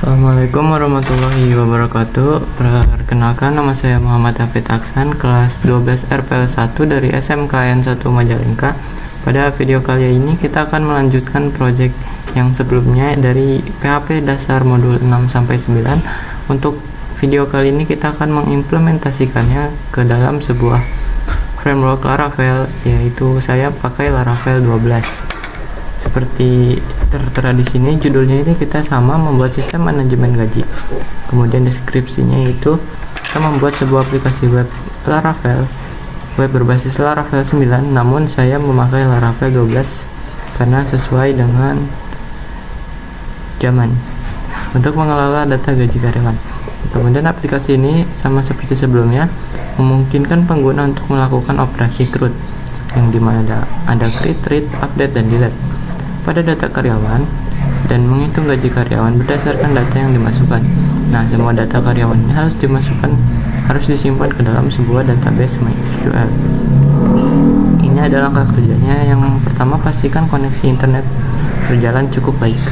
Assalamualaikum warahmatullahi wabarakatuh. Perkenalkan, nama saya Muhammad Hafid Aksan, kelas 12 RPL 1 dari SMKN 1 Majalengka. Pada video kali ini kita akan melanjutkan proyek yang sebelumnya dari PHP dasar modul 6-9. Untuk video kali ini kita akan mengimplementasikannya ke dalam sebuah framework Laravel, yaitu saya pakai Laravel 12. Seperti tertera di sini, judulnya ini kita sama membuat sistem manajemen gaji. Kemudian deskripsinya itu kita membuat sebuah aplikasi web Laravel, web berbasis Laravel 9, namun saya memakai Laravel 12 karena sesuai dengan zaman untuk mengelola data gaji karyawan. Kemudian aplikasi ini sama seperti sebelumnya memungkinkan pengguna untuk melakukan operasi CRUD, yang dimana ada create, read, update, dan delete pada data karyawan dan menghitung gaji karyawan berdasarkan data yang dimasukkan. Nah, semua data karyawan ini harus disimpan ke dalam sebuah database MySQL. Ini adalah langkah kerjanya. Yang pertama, pastikan koneksi internet berjalan cukup baik.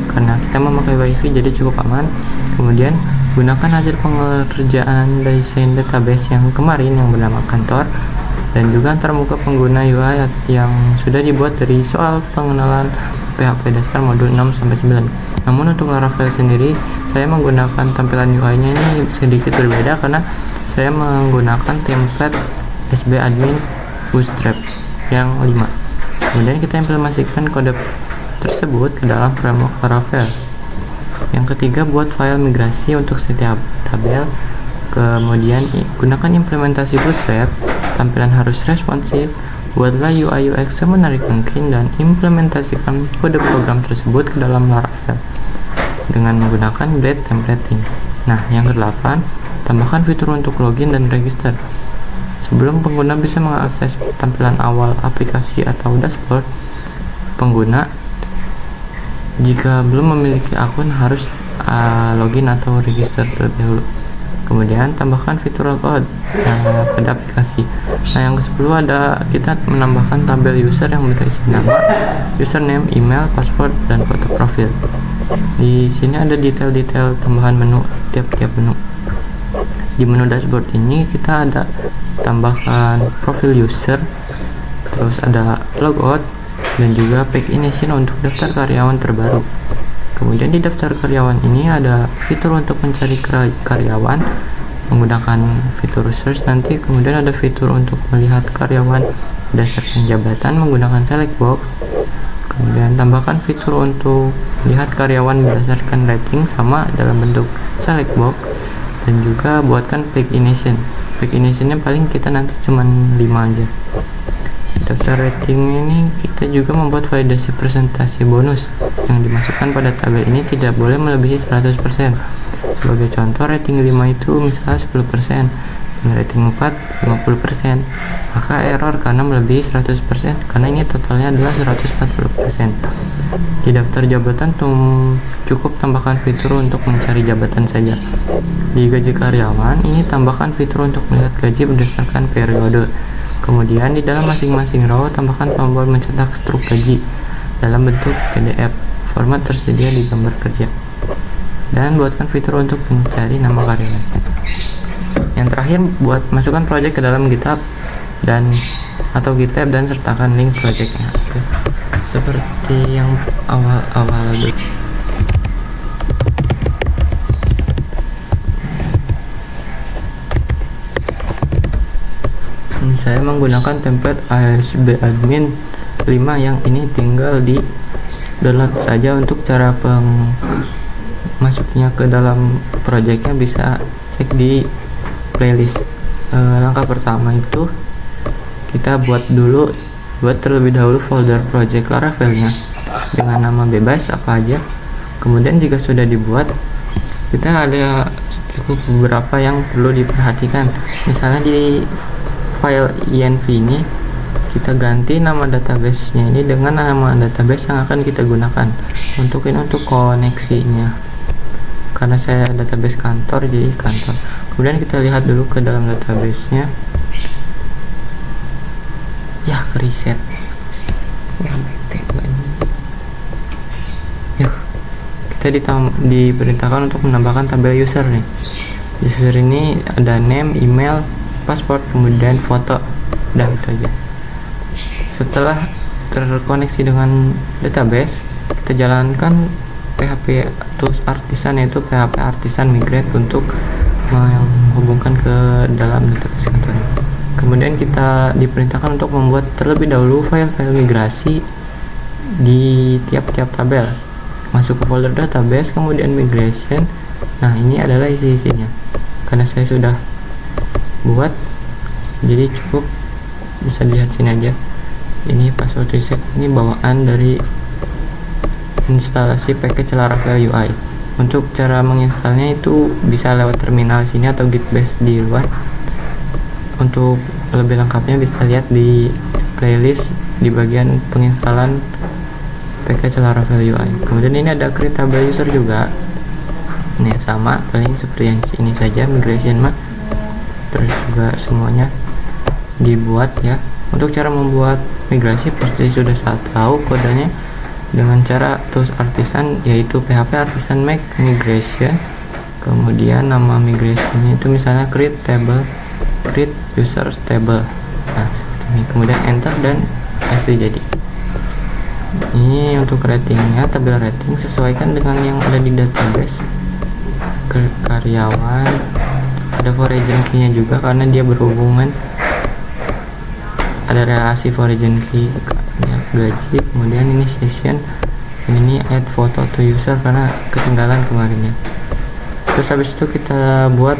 Karena kita memakai WiFi jadi cukup aman. Kemudian gunakan hasil pengerjaan desain database yang kemarin yang bernama kantor, dan juga antarmuka pengguna UI yang sudah dibuat dari soal pengenalan PHP dasar modul 6-9. Namun untuk Laravel sendiri, saya menggunakan tampilan UI-nya ini sedikit berbeda karena saya menggunakan template SB admin bootstrap yang 5. Kemudian kita implementasikan kode tersebut ke dalam framework Laravel. Yang ketiga, buat file migrasi untuk setiap tabel. Kemudian gunakan implementasi bootstrap. Tampilan harus responsif, buatlah UI UX semenarik mungkin, dan implementasikan kode program tersebut ke dalam Laravel dengan menggunakan blade templating. Nah, yang ke-8, tambahkan fitur untuk login dan register. Sebelum pengguna bisa mengakses tampilan awal aplikasi atau dashboard, pengguna jika belum memiliki akun harus login atau register terlebih dahulu. Kemudian tambahkan fitur logout pada aplikasi. Nah, yang ke-10 ada kita menambahkan tabel user yang berisi nama, username, email, password, dan foto profil. Di sini ada detail-detail tambahan menu tiap-tiap menu. Di menu dashboard ini kita ada tambahkan profil user, terus ada logout, dan juga page initiation untuk daftar karyawan terbaru. Kemudian di daftar karyawan ini ada fitur untuk mencari karyawan menggunakan fitur search nanti. Kemudian ada fitur untuk melihat karyawan berdasarkan jabatan menggunakan select box. Kemudian tambahkan fitur untuk melihat karyawan berdasarkan rating sama dalam bentuk select box. Dan juga buatkan page initiation. Page initiationnya paling kita nanti cuma 5 aja. Daftar rating ini kita juga membuat validasi presentasi bonus yang dimasukkan pada tabel ini tidak boleh melebihi 100%. Sebagai contoh, rating 5 itu misalnya 10%, dan rating 4 50%. Maka error karena melebihi 100%, karena ini totalnya adalah 140%. Di daftar jabatan cukup tambahkan fitur untuk mencari jabatan saja. Di gaji karyawan ini tambahkan fitur untuk melihat gaji berdasarkan periode. Kemudian di dalam masing-masing row tambahkan tombol mencetak struk gaji dalam bentuk PDF. Format tersedia di gambar kerja. Dan buatkan fitur untuk mencari nama karyawan. Yang terakhir, buat masukkan project ke dalam GitHub atau GitLab dan sertakan link projectnya. Oke. Seperti yang awal-awal dulu. Saya menggunakan template ASB admin 5 yang ini tinggal di download saja. Untuk cara masuknya ke dalam projectnya bisa cek di playlist. Langkah pertama itu kita buat terlebih dahulu folder project Laravelnya dengan nama bebas apa aja. Kemudian jika sudah dibuat, kita ada cukup beberapa yang perlu diperhatikan. Misalnya di file inv ini kita ganti nama database-nya ini dengan nama database yang akan kita gunakan untuk koneksinya. Karena saya database kantor, jadi kantor. Kemudian kita lihat dulu ke dalam database-nya. Ya, ke reset. Ya, bete. Yuk, kita kita diperintahkan untuk menambahkan tabel user nih. User ini ada name, email, password, kemudian foto, dan itu aja. Setelah terkoneksi dengan database, kita jalankan PHP tools artisan, yaitu PHP artisan migrate untuk menghubungkan ke dalam database kantor. Kemudian kita diperintahkan untuk membuat terlebih dahulu file-file migrasi di tiap-tiap tabel. Masuk ke folder database, kemudian migration. Nah, ini adalah isi-isinya. Karena saya sudah buat, jadi cukup bisa dilihat sini aja. Ini password reset, ini bawaan dari instalasi package Laravel UI. Untuk cara menginstalnya itu bisa lewat terminal sini atau git bash di luar. Untuk lebih lengkapnya bisa lihat di playlist di bagian penginstalan package Laravel UI. Kemudian ini ada create table user juga. Ini sama, paling seperti yang ini saja, migration mah. Terus juga semuanya dibuat ya. Untuk cara membuat migrasi pasti sudah tahu kodenya dengan cara tools artisan, yaitu PHP artisan make migration. Kemudian nama migrationnya itu misalnya create table, create user table. Nah, seperti ini. Kemudian enter dan pasti jadi. Ini untuk ratingnya, tabel rating sesuaikan dengan yang ada di database. Karyawan, ada foreign key-nya juga karena dia berhubungan, ada relasi foreign key ya, gaji. Kemudian ini session, ini add photo to user karena ketinggalan kemarin ya. Terus habis itu kita buat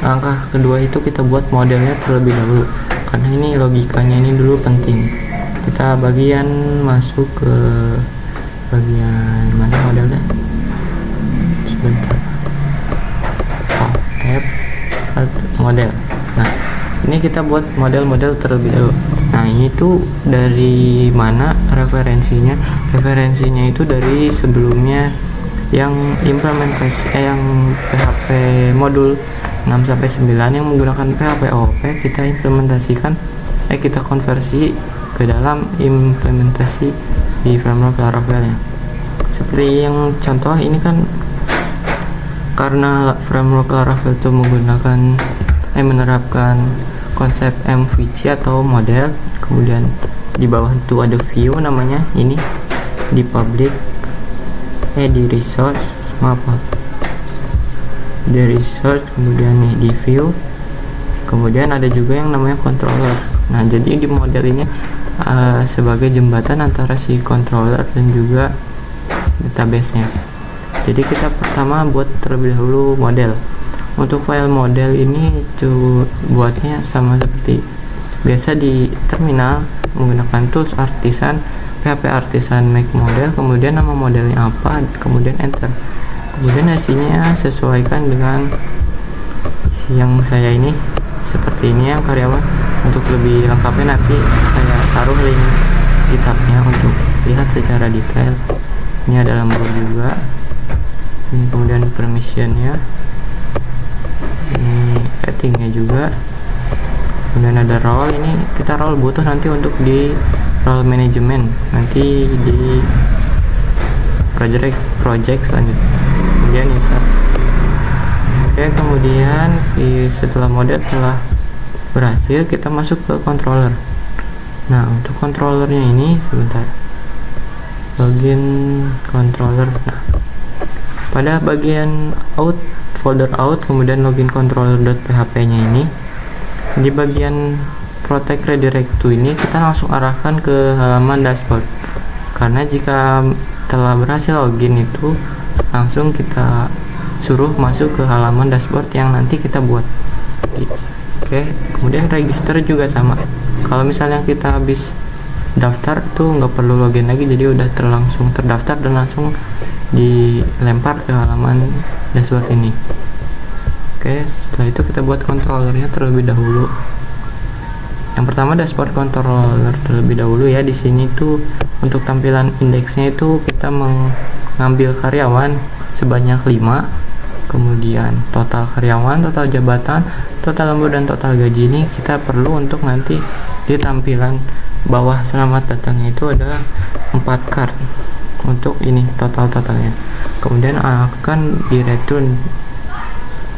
langkah kedua, itu kita buat modelnya terlebih dahulu karena ini logikanya ini dulu penting. Kita bagian masuk ke bagian mana modelnya, sebentar, model. Nah, ini kita buat model-model terlebih dahulu. Nah, ini tuh dari mana referensinya? Referensinya itu dari sebelumnya yang implementasi yang PHP modul 6-9 yang menggunakan PHP OOP, kita implementasikan kita konversi ke dalam implementasi di framework Laravel ya. Seperti yang contoh ini kan, karena framework Laravel itu menggunakan menerapkan konsep MVC atau model, kemudian di bawah itu ada view namanya, ini di public di resource, di resource, kemudian nih di view, kemudian ada juga yang namanya controller. Nah, jadi di model ini sebagai jembatan antara si controller dan juga database-nya. Jadi kita pertama buat terlebih dahulu model. Untuk file model ini buatnya sama seperti biasa di terminal, menggunakan tools artisan, PHP artisan make model, kemudian nama modelnya apa, kemudian enter. Kemudian hasilnya sesuaikan dengan isi yang saya ini, seperti ini yang karyawan. Untuk lebih lengkapnya nanti saya taruh link GitHub-nya untuk lihat secara detail. Ini ada lembar juga. Ini kemudian permission-nya, ini ratingnya juga. Kemudian ada role, ini kita role butuh nanti untuk di role management, nanti di project selanjutnya. Kemudian user. Oke, kemudian setelah model telah berhasil, kita masuk ke controller. Nah, untuk controllernya ini sebentar, login controller. Nah, pada bagian out, folder out, kemudian login controller.php nya ini, di bagian protect redirect to ini kita langsung arahkan ke halaman dashboard, karena jika telah berhasil login itu langsung kita suruh masuk ke halaman dashboard yang nanti kita buat. Oke, kemudian register juga sama. Kalau misalnya kita habis daftar tuh nggak perlu login lagi, jadi udah langsung terdaftar dan langsung dilempar ke halaman dashboard ini. Oke, setelah itu kita buat controllernya terlebih dahulu. Yang pertama dashboard controller terlebih dahulu ya. Di sini tuh untuk tampilan indeksnya itu kita mengambil karyawan sebanyak 5, kemudian total karyawan, total jabatan, total lembur, dan total gaji. Ini kita perlu untuk nanti di tampilan bawah selamat datangnya itu ada 4 card. untuk ini totalnya. Kemudian akan di-return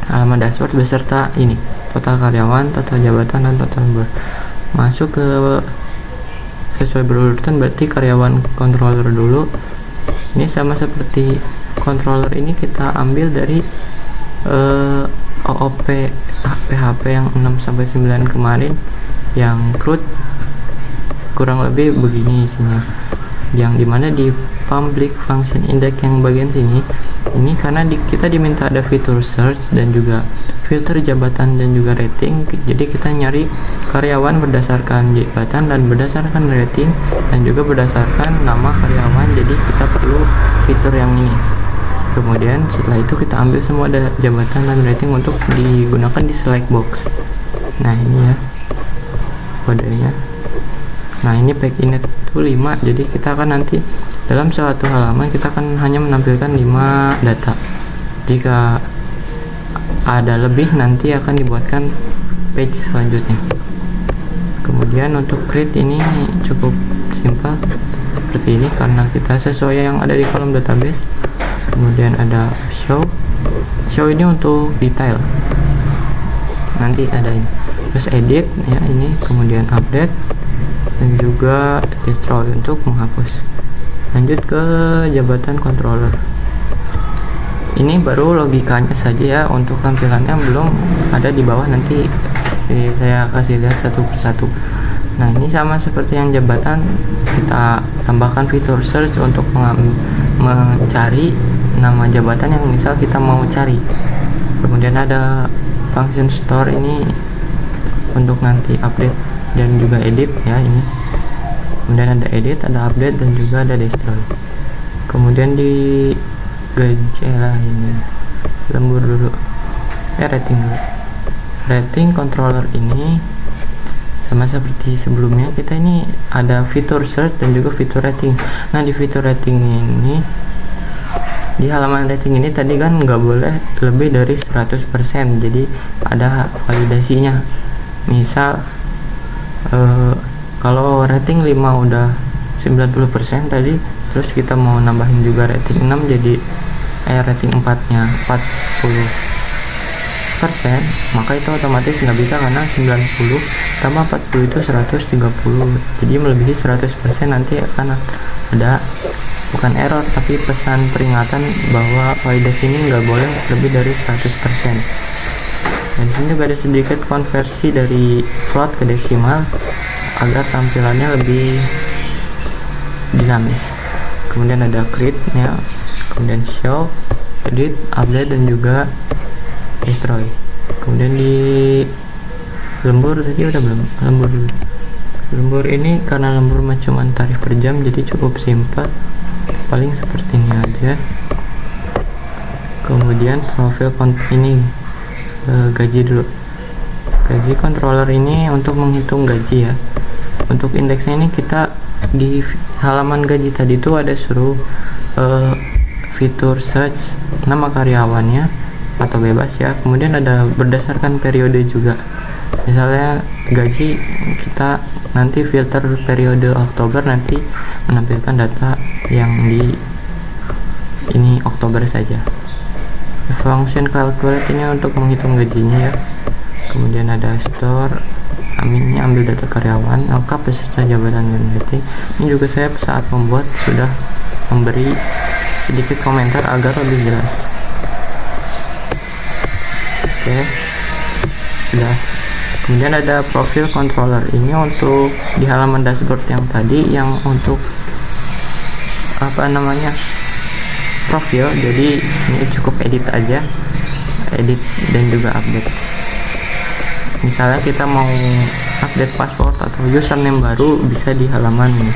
halaman dashboard beserta ini total karyawan, total jabatan, dan total lembur. Masuk ke sesuai berurutan, berarti karyawan controller dulu. Ini sama seperti controller, ini kita ambil dari OOP PHP yang 6-9 kemarin, yang CRUD kurang lebih begini isinya, yang dimana di public function index yang bagian sini ini karena kita diminta ada fitur search dan juga filter jabatan dan juga rating. Jadi kita nyari karyawan berdasarkan jabatan dan berdasarkan rating dan juga berdasarkan nama karyawan, jadi kita perlu fitur yang ini. Kemudian setelah itu kita ambil semua jabatan dan rating untuk digunakan di select box. Nah ini ya kodenya. Nah ini pack init itu 5, jadi kita akan nanti dalam suatu halaman kita akan hanya menampilkan 5 data. Jika ada lebih nanti akan dibuatkan page selanjutnya. Kemudian untuk create ini cukup simpel seperti ini karena kita sesuai yang ada di kolom database. Kemudian ada show ini untuk detail, nanti ada ini, terus edit ya ini, kemudian update dan juga destroy untuk menghapus. Lanjut ke jabatan controller, ini baru logikanya saja ya, untuk tampilannya belum ada di bawah, nanti saya kasih lihat satu persatu. Nah ini sama seperti yang jabatan, kita tambahkan fitur search untuk mencari nama jabatan yang misal kita mau cari. Kemudian ada function store, ini untuk nanti update dan juga edit ya ini. Kemudian ada edit, ada update, dan juga ada destroy. Kemudian di gaji ini lembur dulu, rating dulu. Rating controller ini sama seperti sebelumnya, kita ini ada fitur search dan juga fitur rating. Nah di fitur rating ini, di halaman rating ini tadi kan nggak boleh lebih dari 100%, jadi ada validasinya. Misal kalau rating 5 udah 90% tadi, terus kita mau nambahin juga rating 6 jadi rating 4 nya 40%, maka itu otomatis nggak bisa karena 90 tambah 40 itu 130, jadi melebihi 100% nanti akan ada bukan error tapi pesan peringatan bahwa validasi ini nggak boleh lebih dari 100%. Dan di sini juga ada sedikit konversi dari float ke desimal agar tampilannya lebih dinamis. Kemudian ada create nya, kemudian show, edit, update, dan juga destroy. Kemudian di lembur tadi udah belum? Lembur dulu. Lembur ini karena lembur cuma tarif per jam, jadi cukup simpel, paling seperti ini aja. Kemudian profil ini gaji dulu. Gaji controller ini untuk menghitung gaji ya. Untuk indeksnya ini kita di halaman gaji tadi itu ada suruh fitur search nama karyawannya atau bebas ya. Kemudian ada berdasarkan periode juga. Misalnya gaji kita nanti filter periode Oktober, nanti menampilkan data yang di ini Oktober saja. Function calculate ini untuk menghitung gajinya ya. Kemudian ada store, ini ambil data karyawan lengkap beserta jabatan dan rating. Ini juga saya saat membuat sudah memberi sedikit komentar agar lebih jelas. Oke, sudah. Kemudian ada profil controller, ini untuk di halaman dashboard yang tadi, yang untuk apa namanya profil, jadi ini cukup edit aja, edit dan juga update. Misalnya kita mau update password atau username baru, bisa di halaman ini.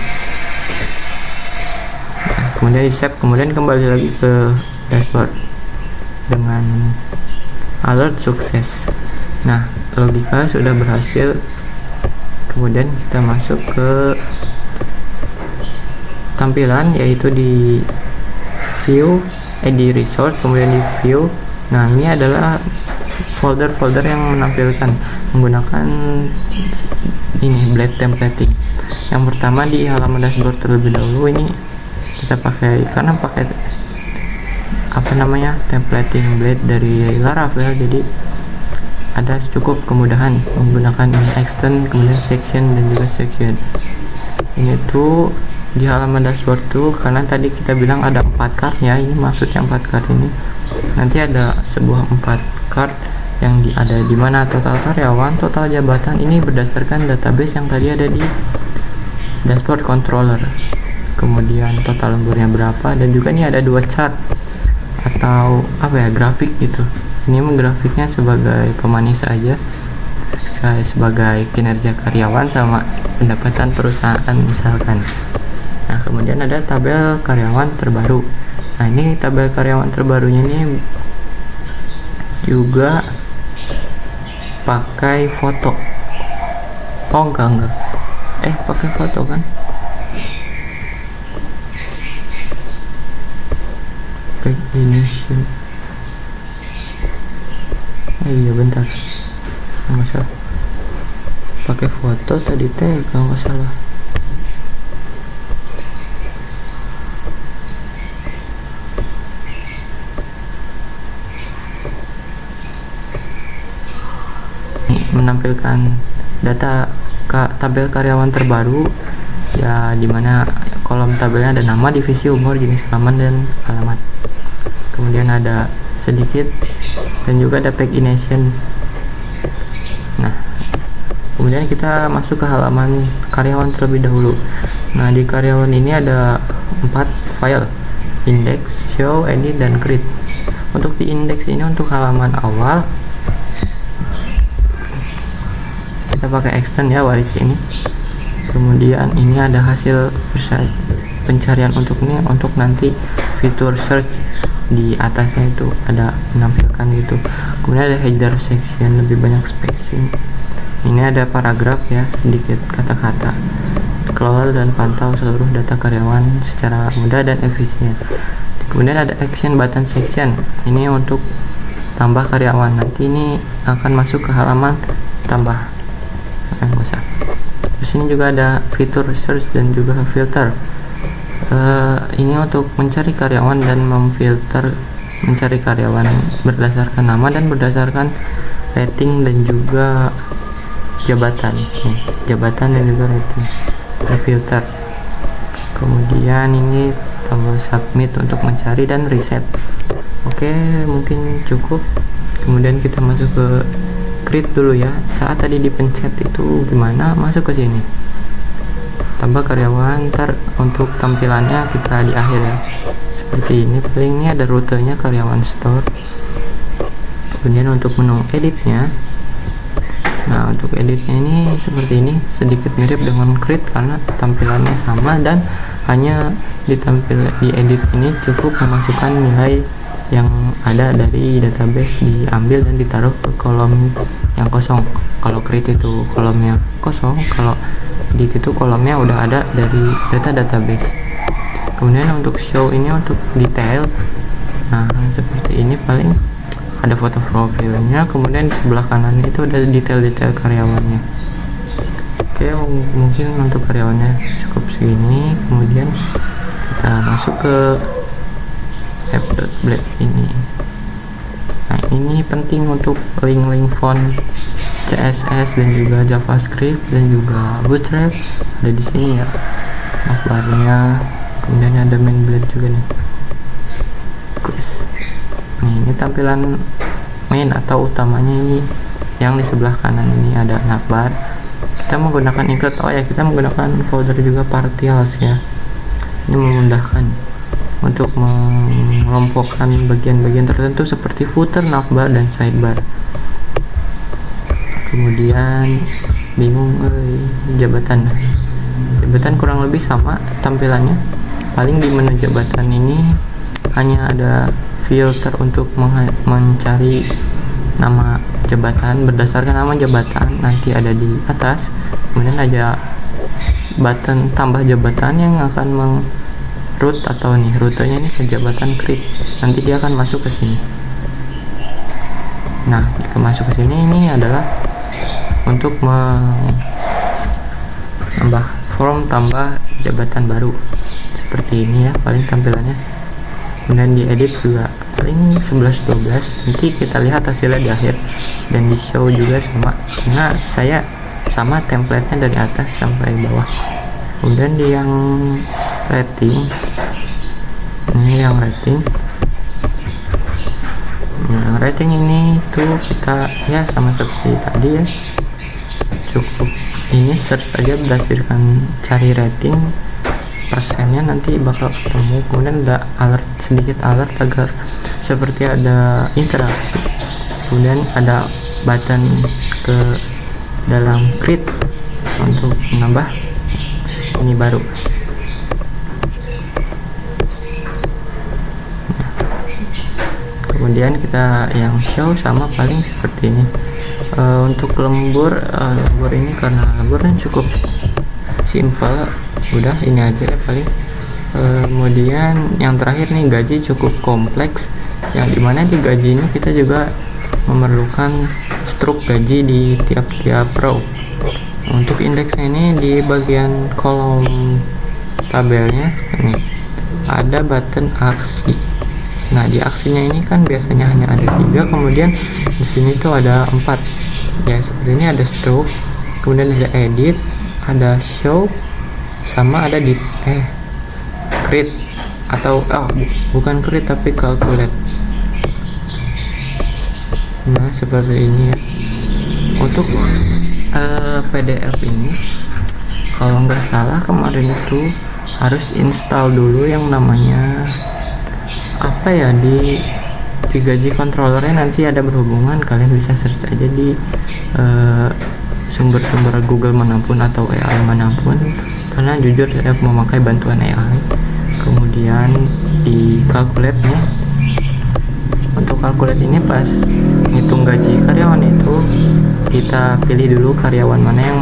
Nah, kemudian di save, kemudian kembali lagi ke dashboard dengan alert sukses. Nah, logika sudah berhasil. Kemudian kita masuk ke tampilan, yaitu di view, di resource, kemudian di view. Nah ini adalah folder-folder yang menampilkan menggunakan ini blade templating. Yang pertama di halaman dashboard terlebih dahulu, ini kita pakai templating blade dari Laravel, jadi ada cukup kemudahan menggunakan extend, kemudian section dan juga section. Ini tuh di halaman dashboard tuh, karena tadi kita bilang ada 4 card ya, ini maksudnya 4 card ini nanti ada sebuah 4 card yang ada di mana total karyawan, total jabatan, ini berdasarkan database yang tadi ada di dashboard controller, kemudian total lemburnya berapa, dan juga ini ada 2 chart atau grafik gitu. Ini grafiknya sebagai pemanis aja, sebagai kinerja karyawan sama pendapatan perusahaan misalkan. Nah, kemudian ada tabel karyawan terbaru. Nah, ini tabel karyawan terbarunya ini juga pakai foto. Oh, enggak. Pakai foto kan? Back initial. Iya bentar. Nggak salah. Pakai foto tadi teh kalau nggak salah. Menampilkan data tabel karyawan terbaru ya, dimana kolom tabelnya ada nama, divisi, umur, jenis halaman, dan alamat. Kemudian ada sedikit dan juga ada pagination. Nah, kemudian kita masuk ke halaman karyawan terlebih dahulu. Nah, di karyawan ini ada 4 file: index, show, edit, dan create. Untuk di index ini untuk halaman awal kita pakai extend ya, waris ini. Kemudian ini ada hasil pencarian untuk nanti fitur search di atasnya itu ada menampilkan gitu. Kemudian ada header section, lebih banyak spacing. Ini ada paragraf ya, sedikit kata-kata. Kelola dan pantau seluruh data karyawan secara mudah dan efisien. Kemudian ada action button section. Ini untuk tambah karyawan. Nanti ini akan masuk ke halaman tambah. Terus ini juga ada fitur search dan juga filter. Ini untuk mencari karyawan dan memfilter, mencari karyawan berdasarkan nama dan berdasarkan rating dan juga jabatan. Jabatan dan juga rating, filter. Kemudian ini tombol submit untuk mencari dan reset. Oke, mungkin cukup. Kemudian kita masuk ke create dulu ya. Saat tadi dipencet itu gimana masuk ke sini, tambah karyawan. Ntar untuk tampilannya kita di akhir ya, seperti ini. Paling ini ada rutenya karyawan store. Kemudian untuk menu editnya, nah untuk editnya ini seperti ini, sedikit mirip dengan create karena tampilannya sama, dan hanya di edit ini cukup memasukkan nilai yang ada dari database, diambil dan ditaruh ke kolom yang kosong. Kalau create itu kolomnya kosong, kalau edit itu kolomnya udah ada dari data database. Kemudian untuk show ini untuk detail. Nah, seperti ini, paling ada foto profilnya. Kemudian di sebelah kanan itu ada detail-detail karyawannya. Oke, mungkin untuk karyawannya cukup segini. Kemudian kita masuk ke app.blade ini. Nah, ini penting untuk link-link font CSS dan juga JavaScript dan juga Bootstrap ada di sini ya, navbarnya. Kemudian ada main blade juga nih. Ini tampilan main atau utamanya ini yang di sebelah kanan ini ada navbar. Kita menggunakan include, kita menggunakan folder juga partials ya. Ini memudahkan untuk mengelompokkan bagian-bagian tertentu seperti footer, navbar, dan sidebar. Kemudian bingung jabatan kurang lebih sama tampilannya. Paling di menu jabatan ini hanya ada filter untuk mencari nama jabatan berdasarkan nama jabatan, nanti ada di atas. Kemudian ada button tambah jabatan yang akan root atau rutenya ini ke jabatan create, nanti dia akan masuk ke sini. Nah, jika masuk ke sini, ini adalah untuk menambah form tambah jabatan baru seperti ini ya paling tampilannya. Kemudian diedit juga paling 11-12, nanti kita lihat hasilnya di akhir. Dan di show juga sama, nah saya sama template-nya dari atas sampai bawah. Kemudian di yang rating, ini yang rating. Nah, rating ini tuh kita ya sama seperti tadi ya, cukup ini search aja berdasarkan cari rating, persennya nanti bakal ketemu. Kemudian ada alert, sedikit alert agar seperti ada interaksi. Kemudian ada button ke dalam grid untuk menambah ini baru. Kemudian kita yang show sama paling seperti ini. Untuk lembur ini karena lemburnya cukup simple, udah ini aja ya paling. Kemudian yang terakhir nih, gaji cukup kompleks, yang dimana di gaji ini kita juga memerlukan struk gaji di tiap-tiap row. Untuk indeksnya ini di bagian kolom tabelnya ini ada button aksi. Nah, di aksinya ini kan biasanya hanya ada 3, kemudian di sini tuh ada 4 ya, seperti ini. Ada stroke, kemudian ada edit, ada show, sama ada di create atau bukan create tapi calculate. Nah, seperti ini ya. Untuk PDF ini kalau nggak salah kemarin itu harus install dulu yang namanya apa ya, di gaji controllernya nanti ada berhubungan. Kalian bisa search aja di sumber-sumber Google manapun atau AI manapun, karena jujur saya memakai bantuan AI. Kemudian di calculate nya, untuk calculate ini pas ngitung gaji karyawan itu kita pilih dulu karyawan mana yang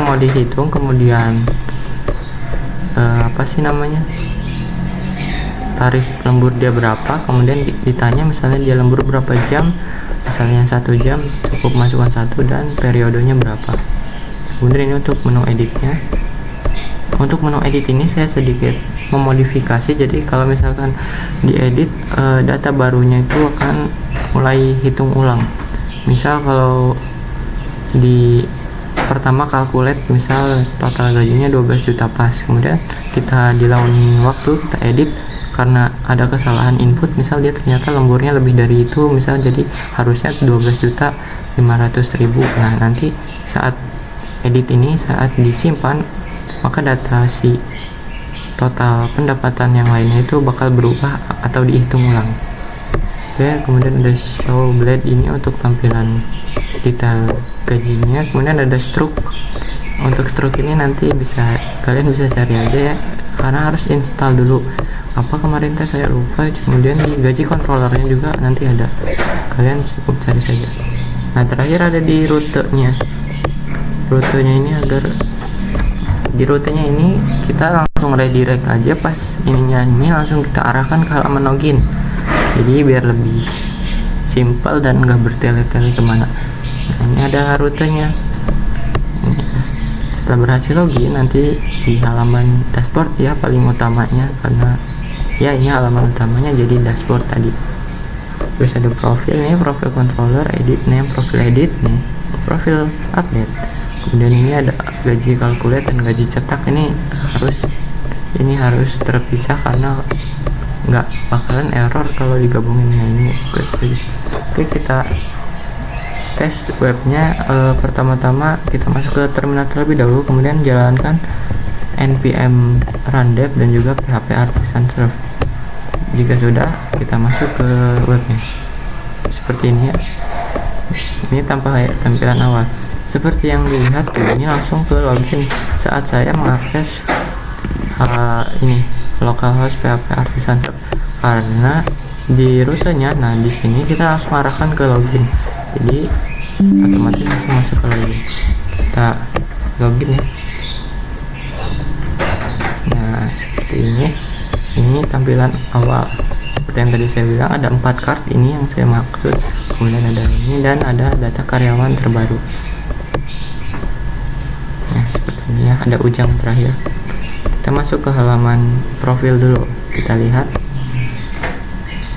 mau dihitung, kemudian apa sih namanya, tarif lembur dia berapa, kemudian ditanya misalnya dia lembur berapa jam, misalnya 1 jam, cukup masukkan 1 dan periodenya berapa. Kemudian ini untuk menu editnya. Untuk menu edit ini saya sedikit memodifikasi, jadi kalau misalkan diedit data barunya itu akan mulai hitung ulang. Misal kalau di pertama calculate misal total gajinya 12 juta pas, kemudian kita di laun waktu kita edit karena ada kesalahan input, misal dia ternyata lemburnya lebih dari itu, misal jadi harusnya 12.500.000. Nah, nanti saat edit ini saat disimpan, maka data si total pendapatan yang lainnya itu bakal berubah atau dihitung ulang. Oke, kemudian ada show blade ini untuk tampilan detail gajinya. Kemudian ada stroke. Untuk stroke ini nanti kalian bisa cari aja ya, karena harus install dulu. Apa kemarin saya lupa. Kemudian di gaji controllernya juga nanti ada, kalian cukup cari saja. Nah, terakhir ada di rutenya. Rutenya ini agar di rutenya ini kita langsung redirect aja, pas ininya ini langsung kita arahkan ke halaman login, jadi biar lebih simple dan nggak bertele-tele kemana. Nah, ini ada rutenya. Setelah berhasil login, nanti di halaman dashboard ya paling utamanya, karena ya ini halaman utamanya jadi dashboard tadi. Terus ada profil nih, profil controller, edit name, profil edit nih, profil update. Kemudian ini ada gaji calculate dan gaji cetak. Ini harus terpisah karena nggak bakalan error kalau digabungin ini. Oke, kita tes webnya. Pertama-tama kita masuk ke terminal terlebih dahulu, kemudian jalankan npm run dev dan juga php artisan serve. Jika sudah, kita masuk ke webnya seperti ini ya. Ini tampilan awal seperti yang dilihat tuh, ini langsung ke login saat saya mengakses ini localhost php artisan serve, karena di rutenya. Nah, di sini kita langsung arahkan ke login, jadi otomatis langsung masuk ke login. Kita login ya. Nah, seperti ini tampilan awal. Seperti yang tadi saya bilang, ada 4 card ini yang saya maksud. Kemudian ada ini dan ada data karyawan terbaru. ini ya, ada ujang terakhir. Kita masuk ke halaman profil dulu, kita lihat.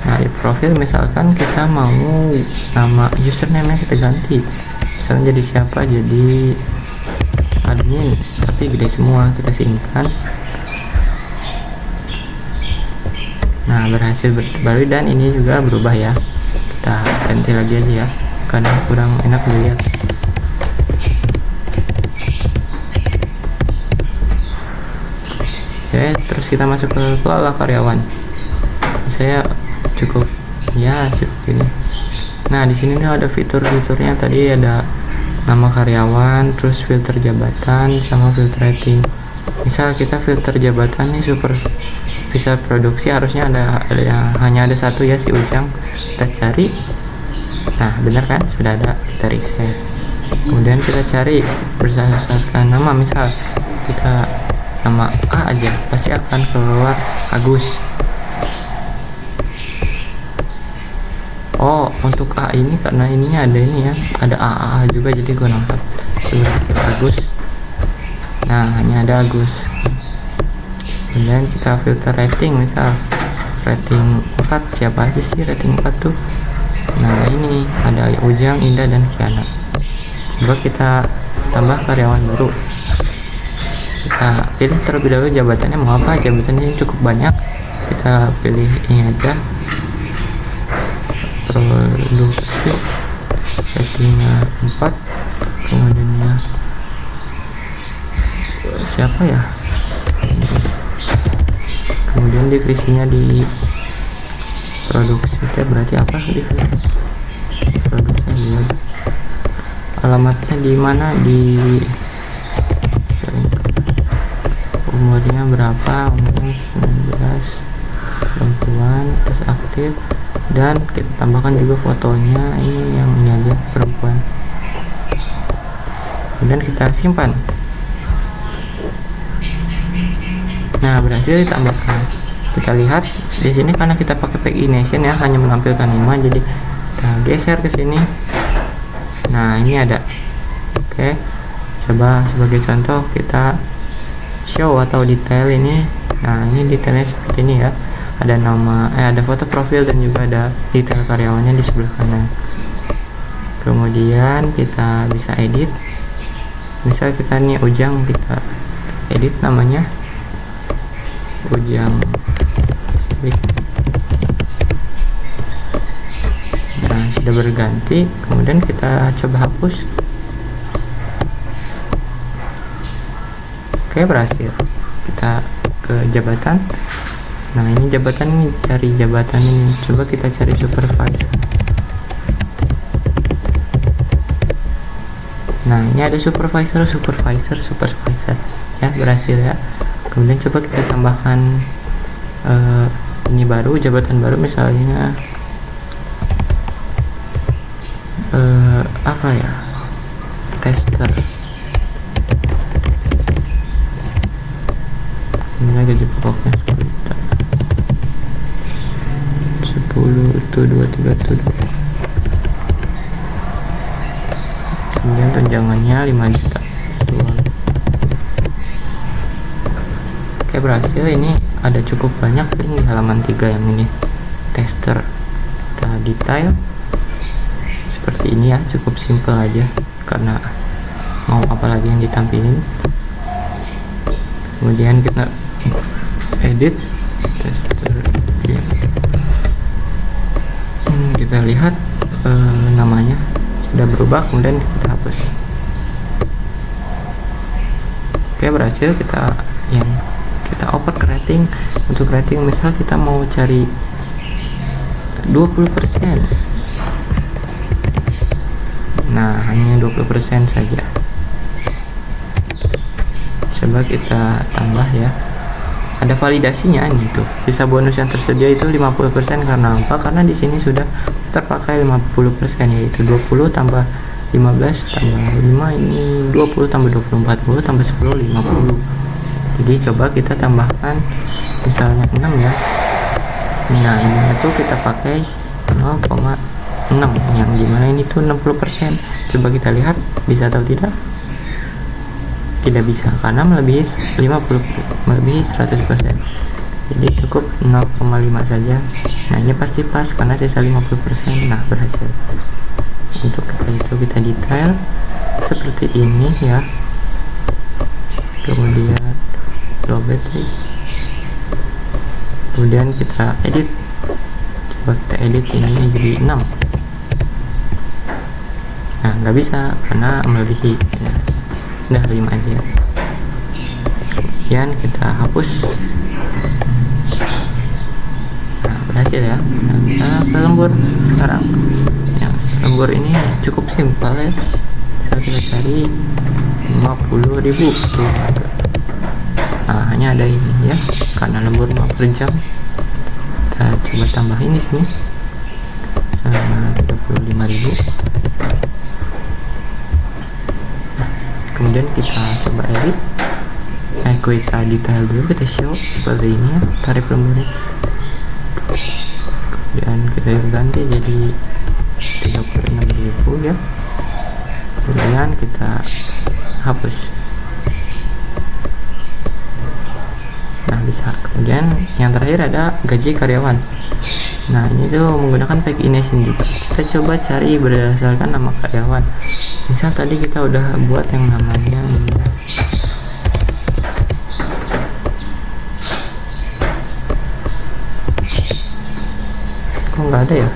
Nah, di profil misalkan kita mau nama username nya kita ganti, misalnya jadi siapa, jadi admin tapi gede semua, kita singkat. Nah, berhasil baru, dan ini juga berubah ya, kita ganti lagi aja ya, karena kurang enak dilihat. Oke, terus kita masuk ke kelola karyawan. Saya cukup ini. Nah, di sini nih ada fitur-fiturnya, tadi ada nama karyawan, terus filter jabatan, sama filter rating. Misal kita filter jabatan nih bisa produksi, harusnya ada hanya ada satu ya, si Ujang. Kita cari, nah benar kan, sudah ada, kita reset. Kemudian kita cari berdasarkan nama, misal kita nama A aja, pasti akan keluar Agus. Oh, untuk A ini karena ininya ada ini ya, ada AA juga, jadi gue nampak Agus. Nah, hanya ada Agus. Kemudian kita filter rating, misal rating 4, siapa aja sih rating 4 tuh. Nah, ini ada Ujang, Indah, dan Kiana. Coba kita tambah karyawan baru. Kita pilih terlebih dahulu jabatannya mau apa, jabatannya cukup banyak, kita pilih ini aja, produksi, ratingnya 4, kemudiannya siapa ya, kemudian divisinya di produksi, berarti apa, di produksi dia, alamatnya di mana, di umurnya berapa, umurnya 19, perempuan, terus aktif, dan kita tambahkan juga fotonya, ini yang ini aja, perempuan. Kemudian kita simpan. Nah, berhasil ditambahkan. Kita lihat di sini karena kita pakai pagination ya, hanya menampilkan 5, jadi kita geser ke sini. Nah, ini ada. Oke, coba sebagai contoh kita show atau detail ini. Nah, ini detailnya seperti ini ya, ada nama, ada foto profil, dan juga ada detail karyawannya di sebelah kanan. Kemudian kita bisa edit, misal kita nih Ujang, kita edit namanya Ujang. Nah, sudah berganti. Kemudian kita coba hapus. Oke, berhasil. Kita ke jabatan. Nah, ini jabatan, ini cari jabatan ini, coba kita cari supervisor. Nah, ini ada supervisor ya, berhasil ya. Kemudian coba kita tambahkan ini baru, jabatan baru, misalnya apa ya, tester. Ini gaji pokoknya 10 itu 23 itu. Kemudian tunjangannya 5 juta. Oke, berhasil. Ini ada cukup banyak link di halaman 3 yang ini, tester. Kita detail seperti ini ya, cukup simple aja, karena mau apa lagi yang ditampilin. Kemudian kita edit tester ya. Kita lihat namanya sudah berubah, kemudian kita hapus. Oke, berhasil. Kita open ke rating. Untuk rating, misal kita mau cari 20%. Nah, hanya 20% saja. Coba kita tambah ya, ada validasinya nih tuh. Sisa bonus yang tersedia itu 50%, karena apa? Karena di sini sudah terpakai 50%, yaitu 20 tambah 15 tambah 5, ini 20 tambah 20, 40 tambah 10, 50. Jadi coba kita tambahkan misalnya 6 ya. Nah, ini tuh kita pakai 0,6, yang dimana ini tuh 60%. Coba kita lihat bisa atau tidak. tidak bisa karena melebihi 100%, jadi cukup 0,5 saja. Nah ini pasti pas karena sisa 50%. Nah berhasil. Untuk kita detail seperti ini ya, kemudian low battery, kemudian kita edit. Coba kita edit ini jadi 6. Nah nggak bisa karena melebihi ya. Udah 5 aja. Kemudian kita hapus. Nah berhasil ya. Nah, kita ke lembur sekarang. Yang lembur ini cukup simpel ya. Misal kita cari 50.000 tuh. Nah hanya ada ini ya, karena lembur 5 per jam. Kita coba tambahin di sini sama 35.000. Kemudian kita coba edit. Kita detail dulu, kita show seperti ini ya tarif lemburnya. Kemudian kita ganti jadi 36.000 ya. Kemudian kita hapus. Nah bisa. Kemudian yang terakhir ada gaji karyawan. Nah ini tuh menggunakan pack Inesin juga. Kita coba cari berdasarkan nama karyawan. Misal tadi kita udah buat yang namanya kok nggak ada ya.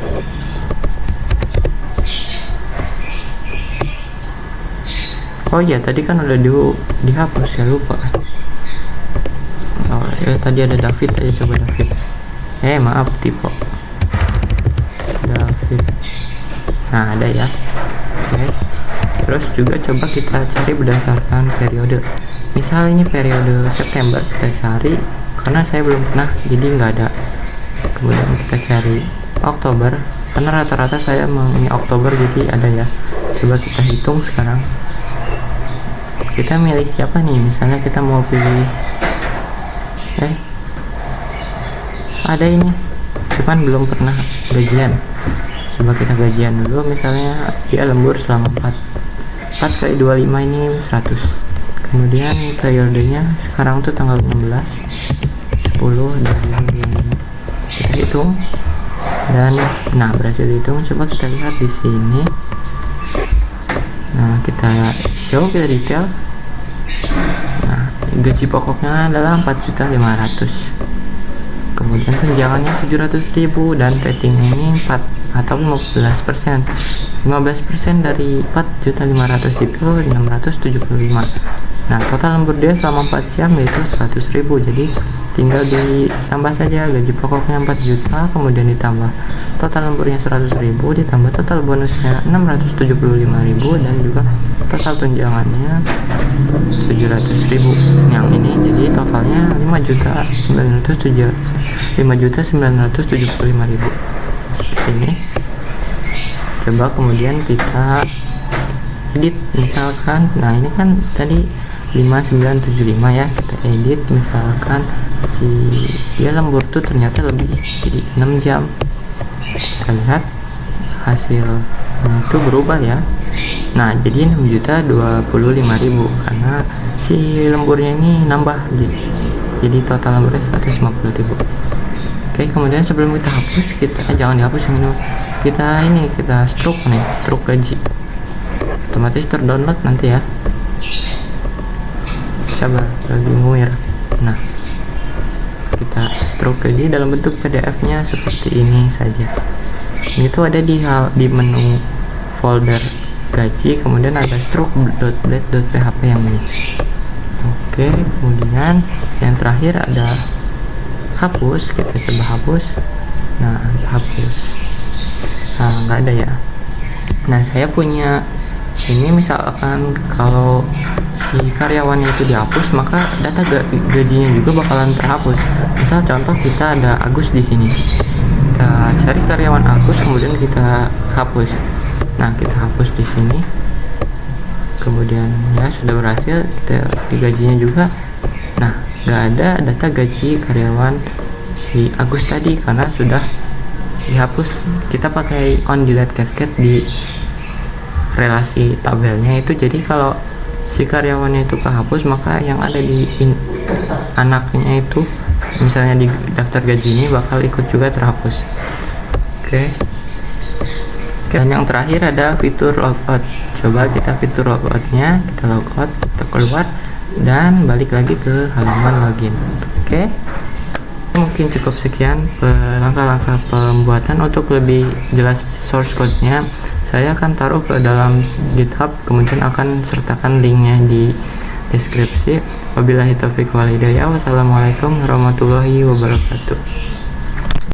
Oh iya tadi kan udah dihapus ya, lupa. Oh ya tadi ada David aja, coba David. Maaf tipe David. Nah ada ya. Oke. Terus juga coba kita cari berdasarkan periode. Misal ini periode September, kita cari karena saya belum pernah jadi nggak ada. Kemudian kita cari Oktober karena rata-rata saya ini Oktober jadi ada ya. Coba kita hitung sekarang. Kita milih siapa nih? Misalnya kita mau pilih ada ini, cuman belum pernah gajian. Coba kita gajian dulu, misalnya dia lembur selama 4 kali 25 ini 100. Kemudian periodenya sekarang tuh tanggal 16/10/2025. Kita hitung dan nah berhasil dihitung. Coba kita lihat di sini. Nah kita show, kita detail. Nah gaji pokoknya adalah 4.500.000. Kemudian tunjangannya 700.000 dan ratingnya ini 4 atau 15%. 15% dari 4.500.000 itu 675. Nah total lembur dia selama 4 jam yaitu 100.000. Jadi tinggal ditambah saja gaji pokoknya 4 juta, kemudian ditambah total lemburnya 100.000, ditambah total bonusnya 675.000 dan juga total tunjangannya 700.000 yang ini. Jadi totalnya 5.975.000 seperti ini. Coba kemudian kita edit misalkan. Nah ini kan tadi 5975 ya, kita edit misalkan si dia lembur tuh ternyata lebih jadi 6 jam. Kita lihat hasilnya itu berubah ya. Nah jadi 6.025.000 karena si lemburnya ini nambah, jadi total lemburnya 150.000. Oke, kemudian sebelum kita hapus, kita jangan dihapus yang ini, kita stroke nih, stroke gaji otomatis terdownload nanti ya. Sabar, lagi nguir. Nah kita stroke gaji dalam bentuk PDF nya seperti ini saja. Ini tuh ada di menu folder gaji, kemudian ada stroke.blade.php yang ini. Oke, kemudian yang terakhir ada hapus. Kita coba hapus. Nah hapus, nah nggak ada ya. Nah saya punya ini, misalkan kalau si karyawannya itu dihapus, maka data gajinya juga bakalan terhapus. Misal contoh kita ada Agus di sini, kita cari karyawan Agus, kemudian kita hapus. Nah kita hapus di sini, kemudian ya sudah berhasil. Kita di gajinya juga. Nah nggak ada data gaji karyawan si Agus tadi karena sudah dihapus. Kita pakai on delete cascade di relasi tabelnya itu. Jadi kalau si karyawannya itu kehapus, maka yang ada di anaknya itu misalnya di daftar gaji ini bakal ikut juga terhapus. Oke. Dan yang terakhir ada fitur logout. Coba kita fitur logoutnya, kita logout, kita keluar dan balik lagi ke halaman login. Oke. Mungkin cukup sekian langkah-langkah pembuatan. Untuk lebih jelas source code-nya saya akan taruh ke dalam GitHub, kemudian akan sertakan linknya di deskripsi. Wabillahi taufiq wal hidayah. Wassalamualaikum warahmatullahi wabarakatuh.